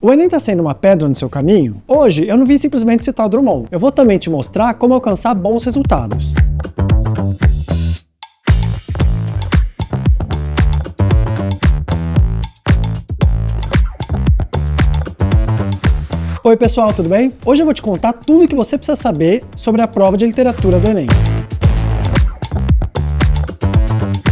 O Enem está sendo uma pedra no seu caminho? Hoje eu não vim simplesmente citar o Drummond, eu vou também te mostrar como alcançar bons resultados. Oi pessoal, tudo bem? Hoje eu vou te contar tudo o que você precisa saber sobre a prova de literatura do Enem.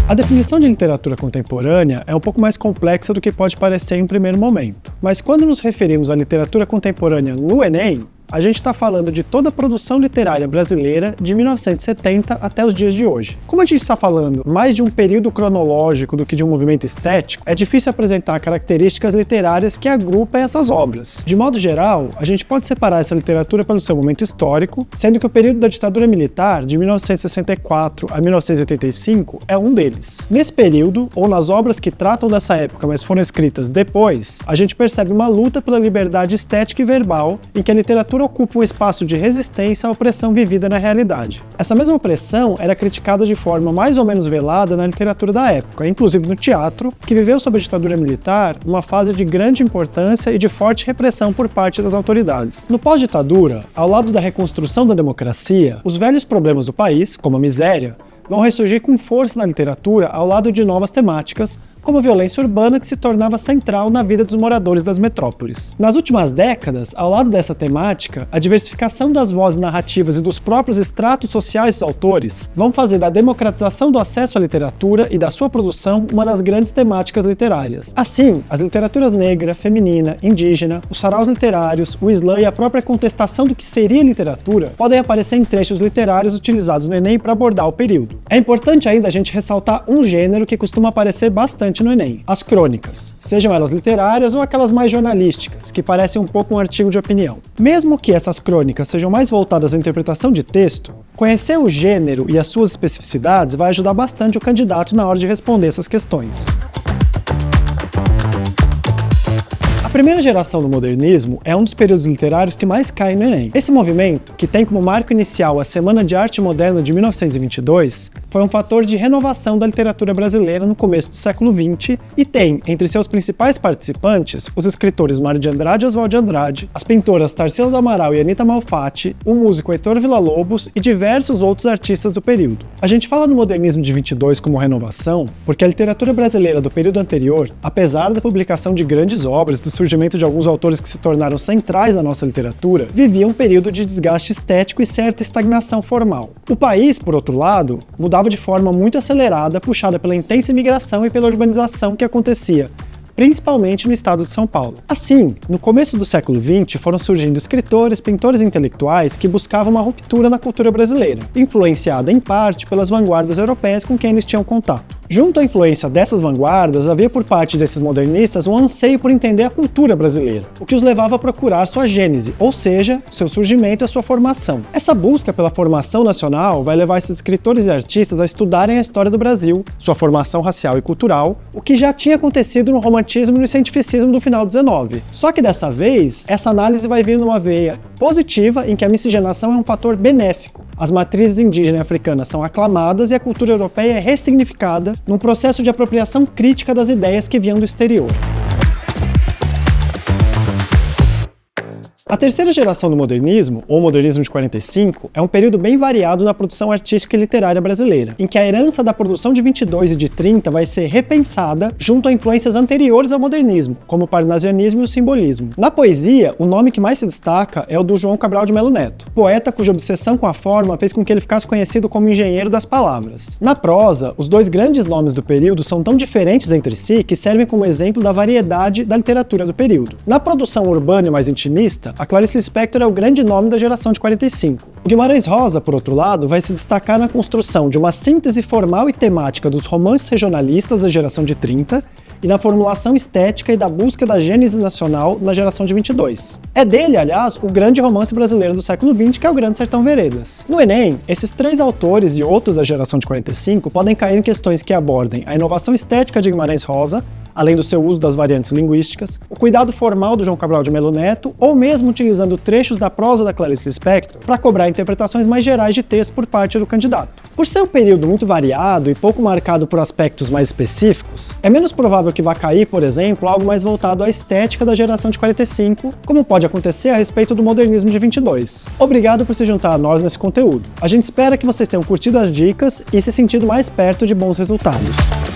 A definição de literatura contemporânea é um pouco mais complexa do que pode parecer em um primeiro momento. Mas quando nos referimos à literatura contemporânea no Enem, a gente está falando de toda a produção literária brasileira de 1970 até os dias de hoje. Como a gente está falando mais de um período cronológico do que de um movimento estético, é difícil apresentar características literárias que agrupem essas obras. De modo geral, a gente pode separar essa literatura pelo seu momento histórico, sendo que o período da ditadura militar, de 1964 a 1985, é um deles. Nesse período, ou nas obras que tratam dessa época, mas foram escritas depois, a gente percebe uma luta pela liberdade estética e verbal, em que a literatura ocupa um espaço de resistência à opressão vivida na realidade. Essa mesma opressão era criticada de forma mais ou menos velada na literatura da época, inclusive no teatro, que viveu sob a ditadura militar uma fase de grande importância e de forte repressão por parte das autoridades. No pós-ditadura, ao lado da reconstrução da democracia, os velhos problemas do país, como a miséria, vão ressurgir com força na literatura ao lado de novas temáticas, como a violência urbana, que se tornava central na vida dos moradores das metrópoles. Nas últimas décadas, ao lado dessa temática, a diversificação das vozes narrativas e dos próprios estratos sociais dos autores vão fazer da democratização do acesso à literatura e da sua produção uma das grandes temáticas literárias. Assim, as literaturas negra, feminina, indígena, os saraus literários, o Islã e a própria contestação do que seria literatura podem aparecer em trechos literários utilizados no Enem para abordar o período. É importante ainda a gente ressaltar um gênero que costuma aparecer bastante no Enem: as crônicas, sejam elas literárias ou aquelas mais jornalísticas, que parecem um pouco um artigo de opinião. Mesmo que essas crônicas sejam mais voltadas à interpretação de texto, conhecer o gênero e as suas especificidades vai ajudar bastante o candidato na hora de responder essas questões. A primeira geração do modernismo é um dos períodos literários que mais cai no Enem. Esse movimento, que tem como marco inicial a Semana de Arte Moderna de 1922, foi um fator de renovação da literatura brasileira no começo do século XX e tem, entre seus principais participantes, os escritores Mário de Andrade e Oswald de Andrade, as pintoras Tarsila do Amaral e Anita Malfatti, o músico Heitor Villa-Lobos e diversos outros artistas do período. A gente fala no modernismo de 22 como renovação porque a literatura brasileira do período anterior, apesar da publicação de grandes obras, do surgimento de alguns autores que se tornaram centrais na nossa literatura, vivia um período de desgaste estético e certa estagnação formal. O país, por outro lado, mudava de forma muito acelerada, puxada pela intensa imigração e pela urbanização que acontecia, principalmente no estado de São Paulo. Assim, no começo do século XX foram surgindo escritores, pintores e intelectuais que buscavam uma ruptura na cultura brasileira, influenciada em parte pelas vanguardas europeias com quem eles tinham contato. Junto à influência dessas vanguardas, havia por parte desses modernistas um anseio por entender a cultura brasileira, o que os levava a procurar sua gênese, ou seja, seu surgimento e a sua formação. Essa busca pela formação nacional vai levar esses escritores e artistas a estudarem a história do Brasil, sua formação racial e cultural, o que já tinha acontecido no romantismo e no cientificismo do final do XIX. Só que dessa vez, essa análise vai vir numa veia positiva em que a miscigenação é um fator benéfico. As matrizes indígena e africanas são aclamadas e a cultura europeia é ressignificada num processo de apropriação crítica das ideias que vinham do exterior. A terceira geração do modernismo, ou modernismo de 45, é um período bem variado na produção artística e literária brasileira, em que a herança da produção de 22 e de 30 vai ser repensada junto a influências anteriores ao modernismo, como o parnasianismo e o simbolismo. Na poesia, o nome que mais se destaca é o do João Cabral de Melo Neto, poeta cuja obsessão com a forma fez com que ele ficasse conhecido como engenheiro das palavras. Na prosa, os dois grandes nomes do período são tão diferentes entre si que servem como exemplo da variedade da literatura do período. Na produção urbana e mais intimista, a Clarice Lispector é o grande nome da geração de 45. O Guimarães Rosa, por outro lado, vai se destacar na construção de uma síntese formal e temática dos romances regionalistas da geração de 30 e na formulação estética e da busca da gênese nacional na geração de 22. É dele, aliás, o grande romance brasileiro do século XX, que é o Grande Sertão Veredas. No Enem, esses três autores e outros da geração de 45 podem cair em questões que abordem a inovação estética de Guimarães Rosa, além do seu uso das variantes linguísticas, o cuidado formal do João Cabral de Melo Neto, ou mesmo utilizando trechos da prosa da Clarice Lispector para cobrar interpretações mais gerais de texto por parte do candidato. Por ser um período muito variado e pouco marcado por aspectos mais específicos, é menos provável que vá cair, por exemplo, algo mais voltado à estética da geração de 45, como pode acontecer a respeito do modernismo de 22. Obrigado por se juntar a nós nesse conteúdo. A gente espera que vocês tenham curtido as dicas e se sentido mais perto de bons resultados.